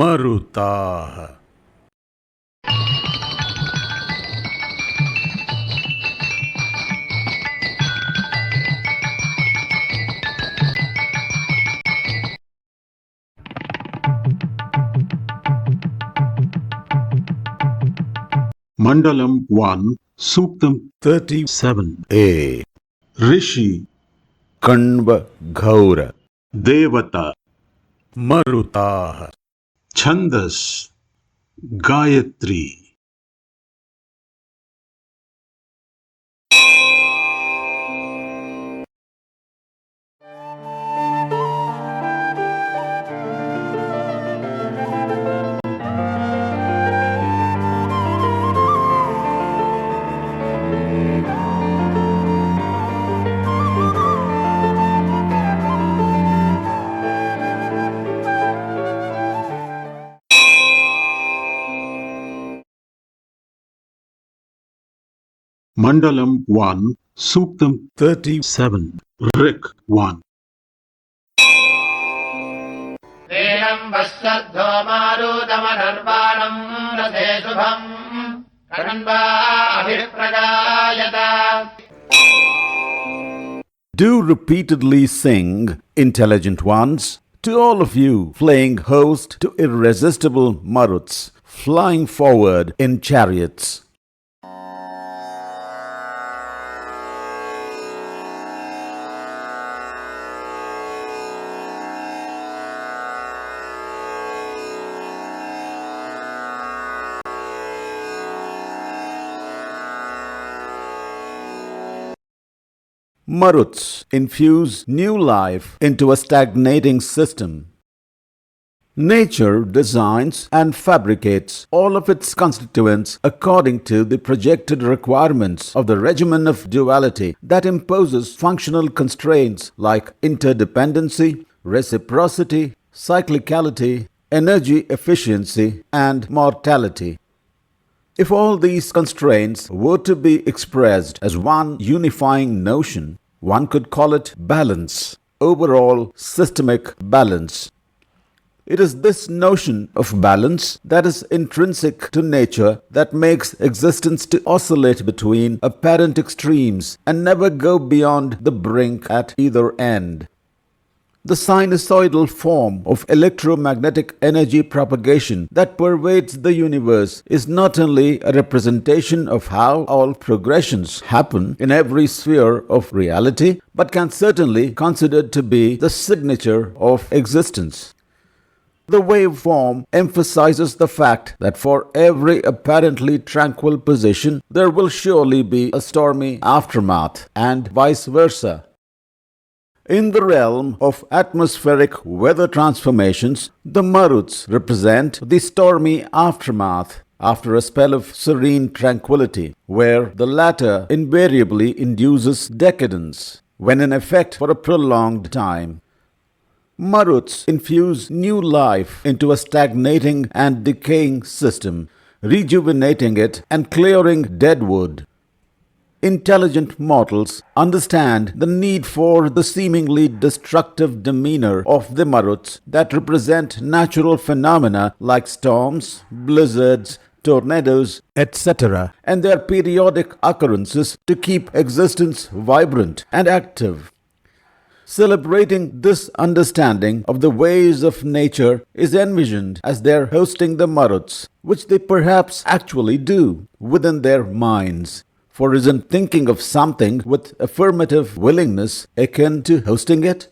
Marutaha. Mandalam 1, Suktam 37A. Rishi, Kanva Ghaura. Devata, Marutaha. Chandas, Gayatri. Mandalam 1, Suktam 37, Rik 1. Velam Vasadho Marudamanarvanam Radhe Subham Karanva Abhiprajayata. Do repeatedly sing, intelligent ones, to all of you playing host to irresistible Maruts, flying forward in chariots. Maruts infuse new life into a stagnating system. Nature designs and fabricates all of its constituents according to the projected requirements of the regimen of duality that imposes functional constraints like interdependency, reciprocity, cyclicality, energy efficiency, and mortality. If all these constraints were to be expressed as one unifying notion, one could call it balance, overall systemic balance. It is this notion of balance that is intrinsic to nature that makes existence to oscillate between apparent extremes and never go beyond the brink at either end. The sinusoidal form of electromagnetic energy propagation that pervades the universe is not only a representation of how all progressions happen in every sphere of reality, but can certainly considered to be the signature of existence. The waveform emphasizes the fact that for every apparently tranquil position, there will surely be a stormy aftermath, and vice versa. In the realm of atmospheric weather transformations, the Maruts represent the stormy aftermath after a spell of serene tranquility, where the latter invariably induces decadence, when in effect for a prolonged time. Maruts infuse new life into a stagnating and decaying system, rejuvenating it and clearing dead wood. Intelligent mortals understand the need for the seemingly destructive demeanor of the Maruts that represent natural phenomena like storms, blizzards, tornadoes, etc., and their periodic occurrences to keep existence vibrant and active. Celebrating this understanding of the ways of nature is envisioned as their hosting the Maruts, which they perhaps actually do within their minds. For isn't thinking of something with affirmative willingness akin to hosting it?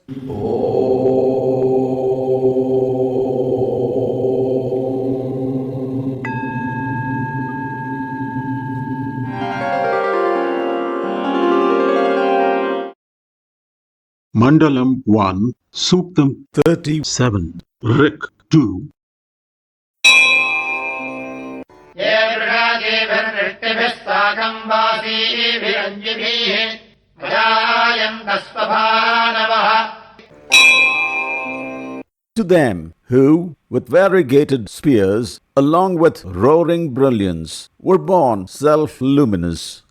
Mandalam 1, Suktam 37, Rik 2. To them who, with variegated spears, along with roaring brilliance, were born self-luminous.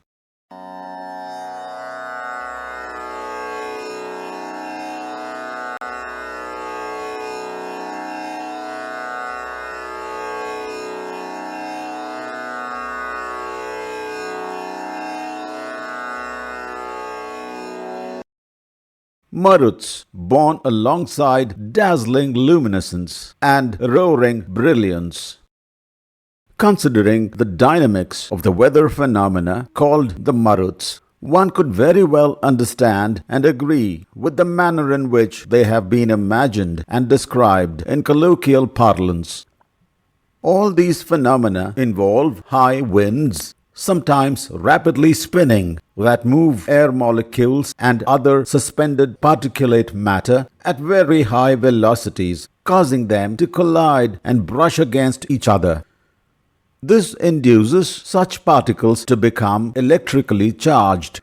Maruts, born alongside dazzling luminescence and roaring brilliance. Considering the dynamics of the weather phenomena called the Maruts, one could very well understand and agree with the manner in which they have been imagined and described in colloquial parlance. All these phenomena involve high winds, sometimes rapidly spinning, that move air molecules and other suspended particulate matter at very high velocities, causing them to collide and brush against each other. This induces such particles to become electrically charged.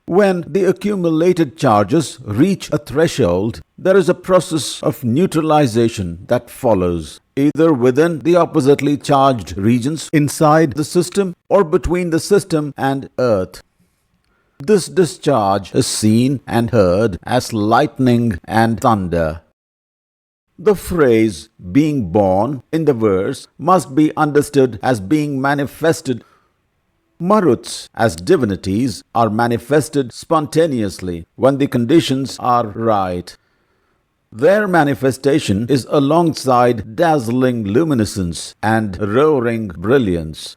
When the accumulated charges reach a threshold, there is a process of neutralization that follows, either within the oppositely charged regions inside the system or between the system and Earth. This discharge is seen and heard as lightning and thunder. The phrase being born in the verse must be understood as being manifested. Maruts as divinities are manifested spontaneously when the conditions are right. Their manifestation is alongside dazzling luminescence and roaring brilliance.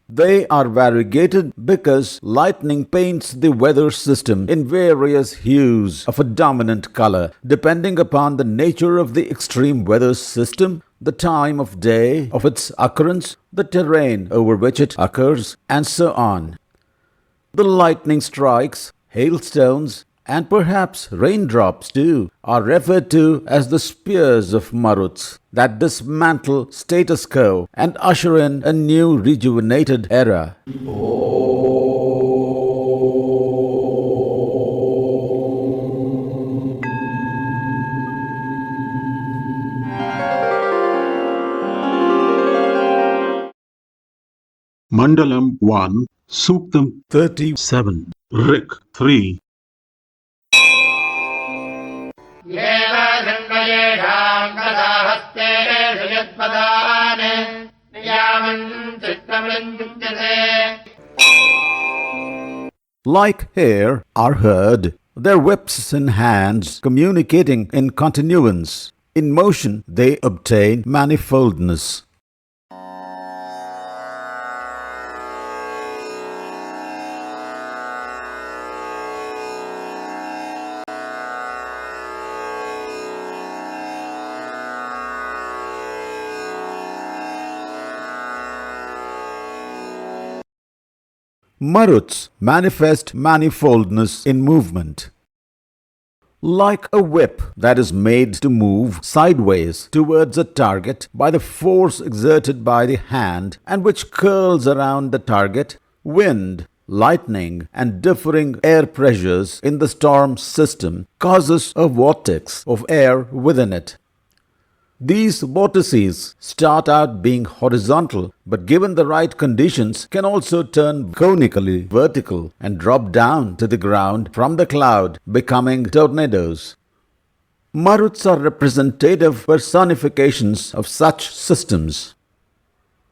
They are variegated because lightning paints the weather system in various hues of a dominant color, depending upon the nature of the extreme weather system, the time of day of its occurrence, the terrain over which it occurs, and so on. The lightning strikes, hailstones, and perhaps raindrops too, are referred to as the spears of Maruts that dismantle status quo and usher in a new rejuvenated era. Mandalam 1, Suktam 37, Rik 3. Like hair are heard, their whips in hands communicating in continuance. In motion they obtain manifoldness. Maruts manifest manifoldness in movement. Like a whip that is made to move sideways towards a target by the force exerted by the hand and which curls around the target, wind, lightning, and differing air pressures in the storm system causes a vortex of air within it. These vortices start out being horizontal, but given the right conditions can also turn conically vertical and drop down to the ground from the cloud, becoming tornadoes. Maruts are representative personifications of such systems.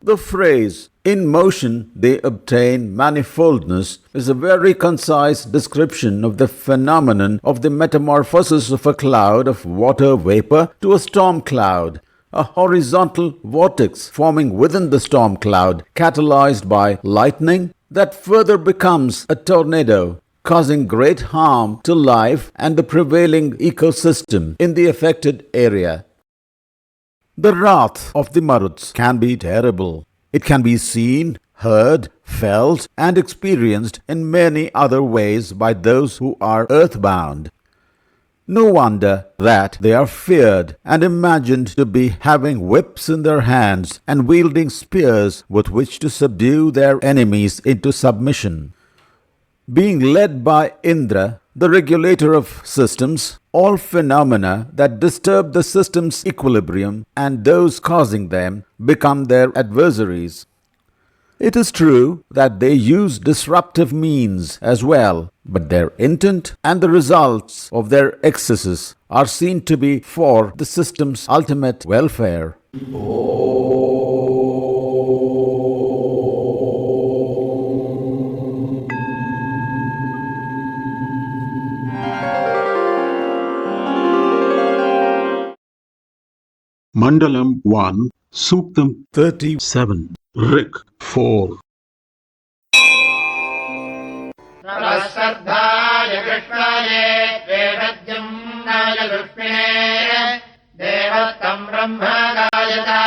The phrase, "in motion they obtain manifoldness," is a very concise description of the phenomenon of the metamorphosis of a cloud of water vapor to a storm cloud, a horizontal vortex forming within the storm cloud, catalyzed by lightning, that further becomes a tornado, causing great harm to life and the prevailing ecosystem in the affected area. The wrath of the Maruts can be terrible. It can be seen, heard, felt, and experienced in many other ways by those who are earthbound. No wonder that they are feared and imagined to be having whips in their hands and wielding spears with which to subdue their enemies into submission. Being led by Indra, the regulator of systems, all phenomena that disturb the system's equilibrium and those causing them become their adversaries. It is true that they use disruptive means as well, but their intent and the results of their excesses are seen to be for the system's ultimate welfare. Mandalam 1, Suktam 37, Rig 4. नमस्कर्धाय कृष्णाये वेदज्ञम्नाय कृष्णे देवत्तं ब्रह्मगायता.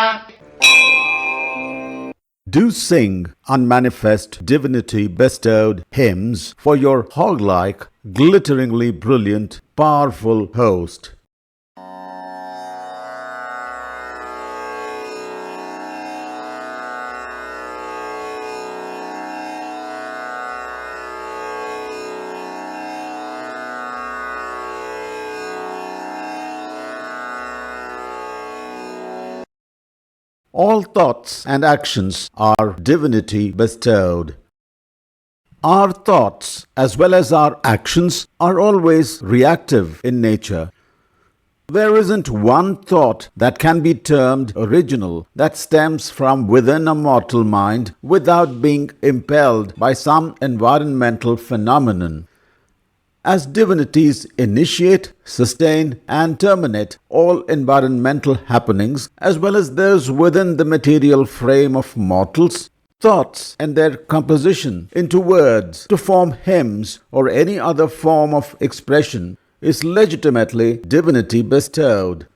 Do sing unmanifest divinity bestowed hymns for your hog-like, glitteringly brilliant, powerful host. All thoughts and actions are divinity bestowed. Our thoughts as well as our actions are always reactive in nature. There isn't one thought that can be termed original that stems from within a mortal mind without being impelled by some environmental phenomenon. As divinities initiate, sustain and terminate all environmental happenings as well as those within the material frame of mortals, thoughts and their composition into words to form hymns or any other form of expression is legitimately divinity bestowed.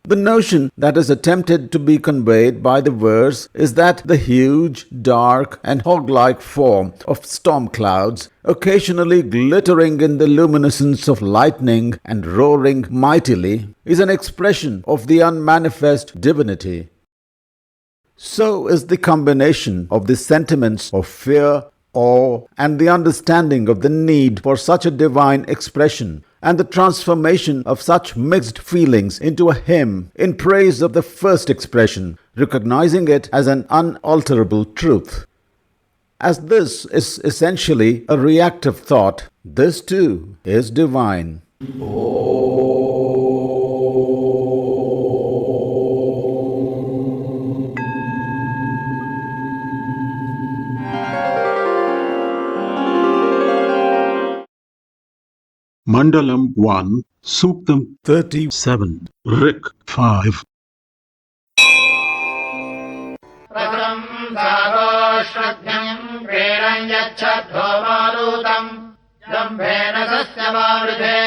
The notion that is attempted to be conveyed by the verse is that the huge, dark and hog-like form of storm clouds, occasionally glittering in the luminescence of lightning and roaring mightily, is an expression of the unmanifest divinity. So is the combination of the sentiments of fear, awe, and the understanding of the need for such a divine expression, and the transformation of such mixed feelings into a hymn in praise of the first expression, recognizing it as an unalterable truth. As this is essentially a reactive thought, this too is divine. Mandalam 1, Suktam 37, Rig 5. प्रथमं सागोष्ठभ्यं प्रेरं यच्छद्धो मारुतं जम्भेन सस्यमावृते.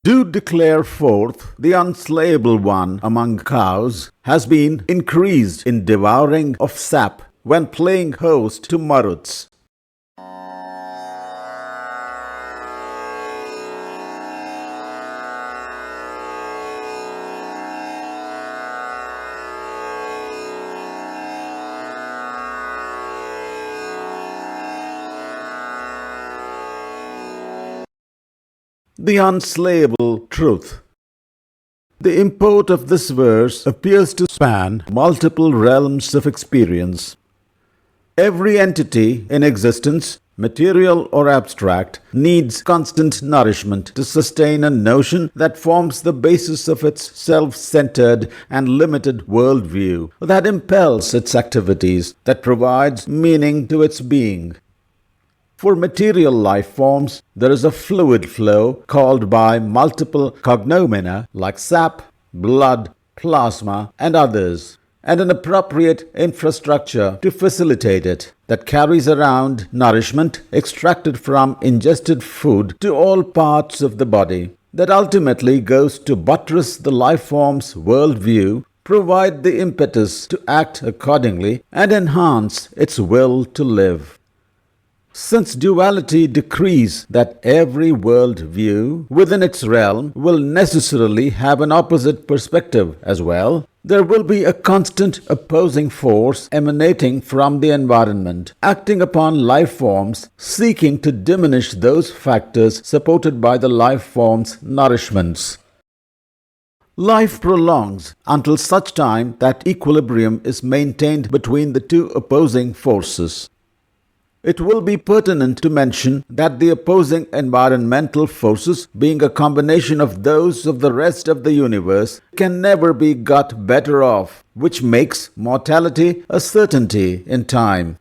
Do declare forth the unslayable one among cows has been increased in devouring of sap when playing host to Maruts. The unslayable truth. The import of this verse appears to span multiple realms of experience. Every entity in existence, material or abstract, needs constant nourishment to sustain a notion that forms the basis of its self-centered and limited worldview, that impels its activities, that provides meaning to its being. For material life forms, there is a fluid flow called by multiple cognomena like sap, blood, plasma, and others, and an appropriate infrastructure to facilitate it that carries around nourishment extracted from ingested food to all parts of the body, that ultimately goes to buttress the life form's worldview, provide the impetus to act accordingly, and enhance its will to live. Since duality decrees that every world view within its realm will necessarily have an opposite perspective as well, there will be a constant opposing force emanating from the environment, acting upon life forms, seeking to diminish those factors supported by the life form's nourishments. Life prolongs until such time that equilibrium is maintained between the two opposing forces. It will be pertinent to mention that the opposing environmental forces, being a combination of those of the rest of the universe, can never be got better off, which makes mortality a certainty in time.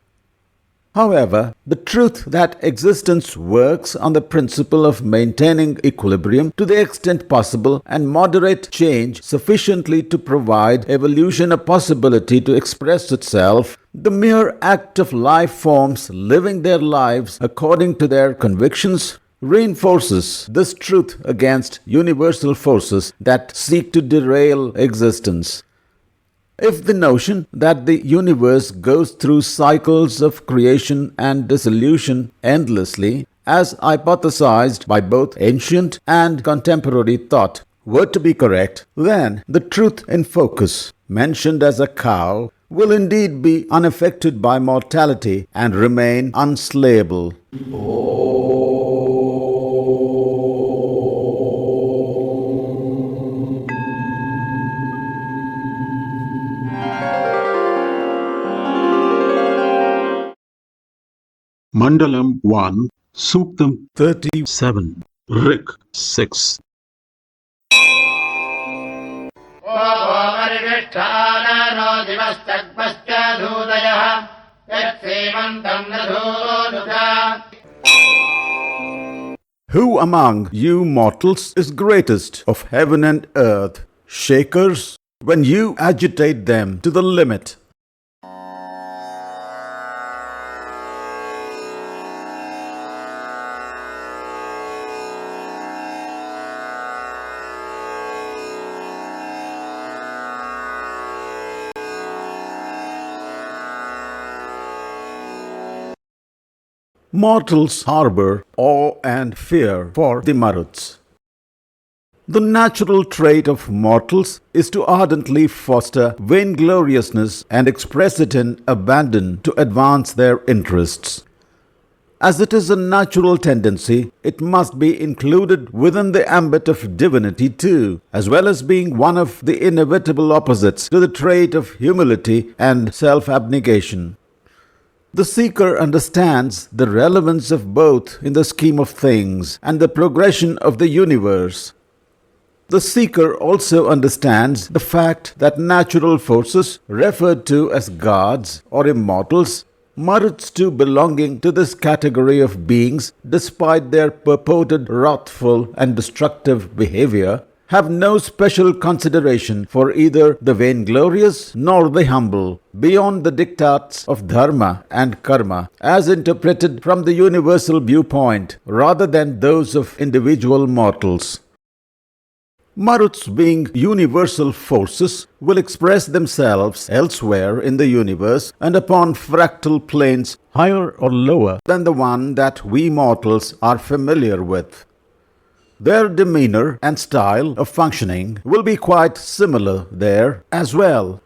However, the truth that existence works on the principle of maintaining equilibrium to the extent possible and moderate change sufficiently to provide evolution a possibility to express itself, the mere act of life forms living their lives according to their convictions, reinforces this truth against universal forces that seek to derail existence. If the notion that the universe goes through cycles of creation and dissolution endlessly, as hypothesized by both ancient and contemporary thought, were to be correct, then the truth in focus, mentioned as a cow, will indeed be unaffected by mortality and remain unslayable. Mandalam 1, Suktam 37, Rig 6. ओमरिष्ठानो दिवश्चग्मश्च धूतयः यत्सीमन्तम् न धूनुषा. Who among you mortals is greatest of heaven and earth, shakers, when you agitate them to the limit? Mortals harbor awe and fear for the Maruts. The natural trait of mortals is to ardently foster vaingloriousness and express it in abandon to advance their interests. As it is a natural tendency, it must be included within the ambit of divinity too, as well as being one of the inevitable opposites to the trait of humility and self-abnegation. The seeker understands the relevance of both in the scheme of things and the progression of the universe. The seeker also understands the fact that natural forces, referred to as gods or immortals, Maruts too belonging to this category of beings despite their purported wrathful and destructive behavior, have no special consideration for either the vainglorious nor the humble, beyond the diktats of dharma and karma, as interpreted from the universal viewpoint, rather than those of individual mortals. Maruts, being universal forces, will express themselves elsewhere in the universe and upon fractal planes higher or lower than the one that we mortals are familiar with. Their demeanor and style of functioning will be quite similar there as well.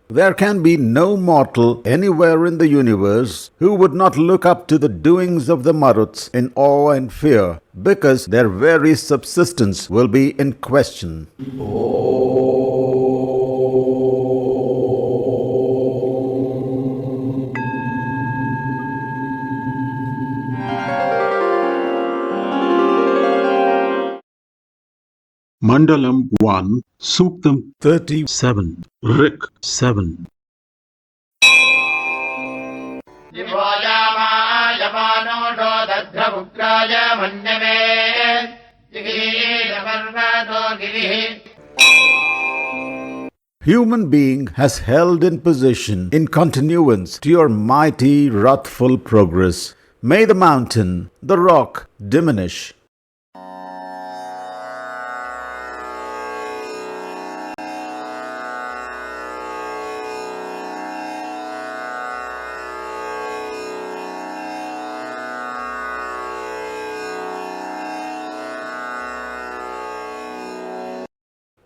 There can be no mortal anywhere in the universe who would not look up to the doings of the Maruts in awe and fear, because their very subsistence will be in question. Mandalam 1, Suktam 37, Rig 7. दिवोयामायमानो दध्रमुग्राय मन्यवे जिगीरपर्वतो गिरिः. Human being has held in position in continuance to your mighty, wrathful progress. May the mountain, the rock, diminish.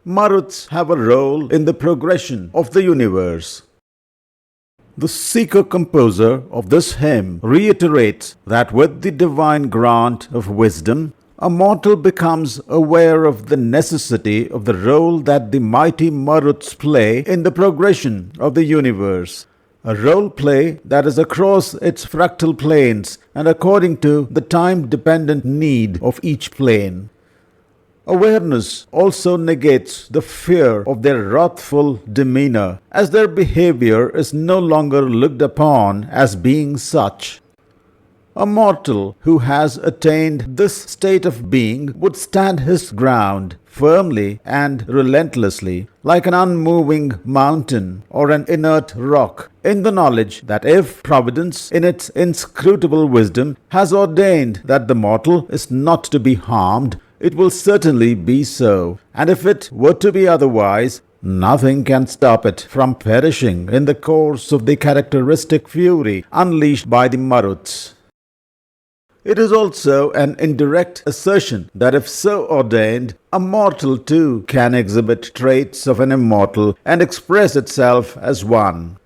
Maruts have a role in the progression of the universe. The seeker-composer of this hymn reiterates that with the divine grant of wisdom, a mortal becomes aware of the necessity of the role that the mighty Maruts play in the progression of the universe. A role play that is across its fractal planes and according to the time-dependent need of each plane. Awareness also negates the fear of their wrathful demeanor, as their behavior is no longer looked upon as being such. A mortal who has attained this state of being would stand his ground firmly and relentlessly, like an unmoving mountain or an inert rock, in the knowledge that if Providence, in its inscrutable wisdom, has ordained that the mortal is not to be harmed, it will certainly be so, and if it were to be otherwise, nothing can stop it from perishing in the course of the characteristic fury unleashed by the Maruts. It is also an indirect assertion that if so ordained, a mortal too can exhibit traits of an immortal and express itself as one.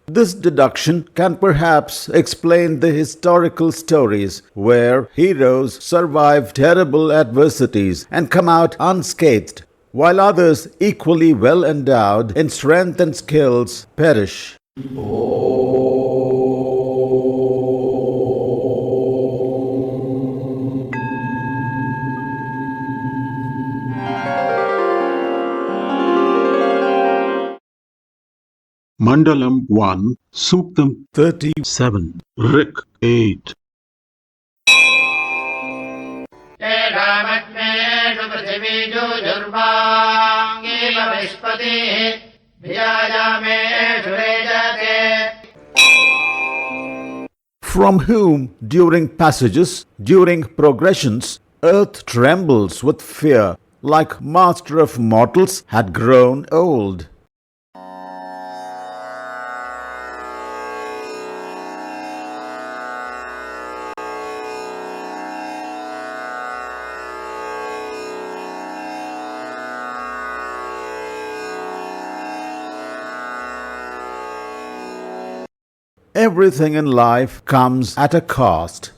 This deduction can perhaps explain the historical stories where heroes survive terrible adversities and come out unscathed, while others equally well endowed in strength and skills perish. Mandalam 1, Suktam 37, Rik 8. एषामग्नेषु पृथिवीषु जुर्वाङ्गीव बृहस्पतिः भियायामेषु रेजते. From whom, during passages, during progressions, earth trembles with fear, like master of mortals had grown old. Everything in life comes at a cost.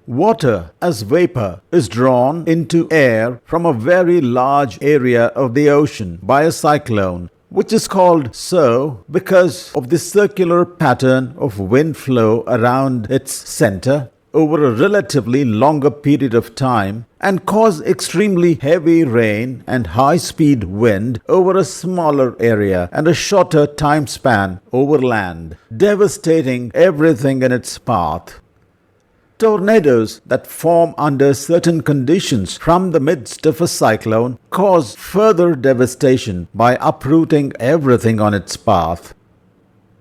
Water, as vapor, is drawn into air from a very large area of the ocean by a cyclone, which is called so because of the circular pattern of wind flow around its center over a relatively longer period of time, and cause extremely heavy rain and high-speed wind over a smaller area and a shorter time span over land, devastating everything in its path. Tornadoes that form under certain conditions from the midst of a cyclone cause further devastation by uprooting everything on its path.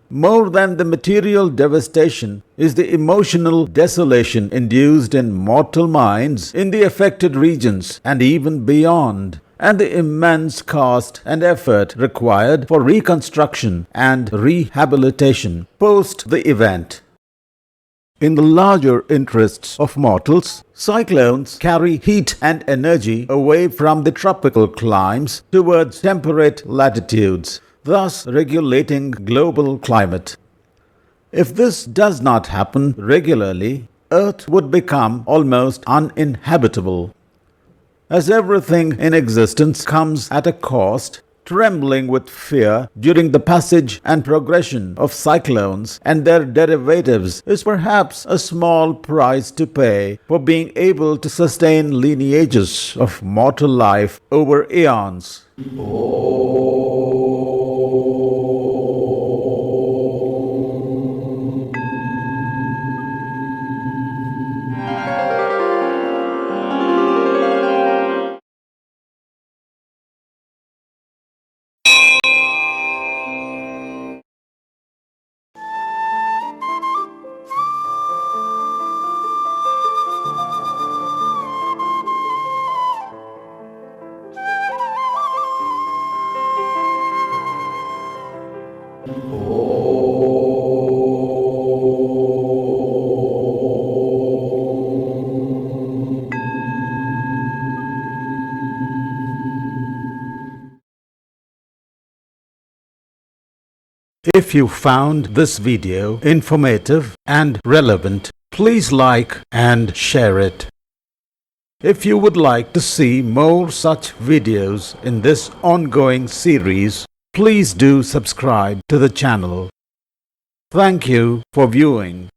More than the material devastation is the emotional desolation induced in mortal minds in the affected regions and even beyond, and the immense cost and effort required for reconstruction and rehabilitation post the event. In the larger interests of mortals, cyclones carry heat and energy away from the tropical climes towards temperate latitudes, thus regulating global climate. If this does not happen regularly, Earth would become almost uninhabitable. As everything in existence comes at a cost, trembling with fear during the passage and progression of cyclones and their derivatives is perhaps a small price to pay for being able to sustain lineages of mortal life over eons. If you found this video informative and relevant, please like and share it. If you would like to see more such videos in this ongoing series, please do subscribe to the channel. Thank you for viewing.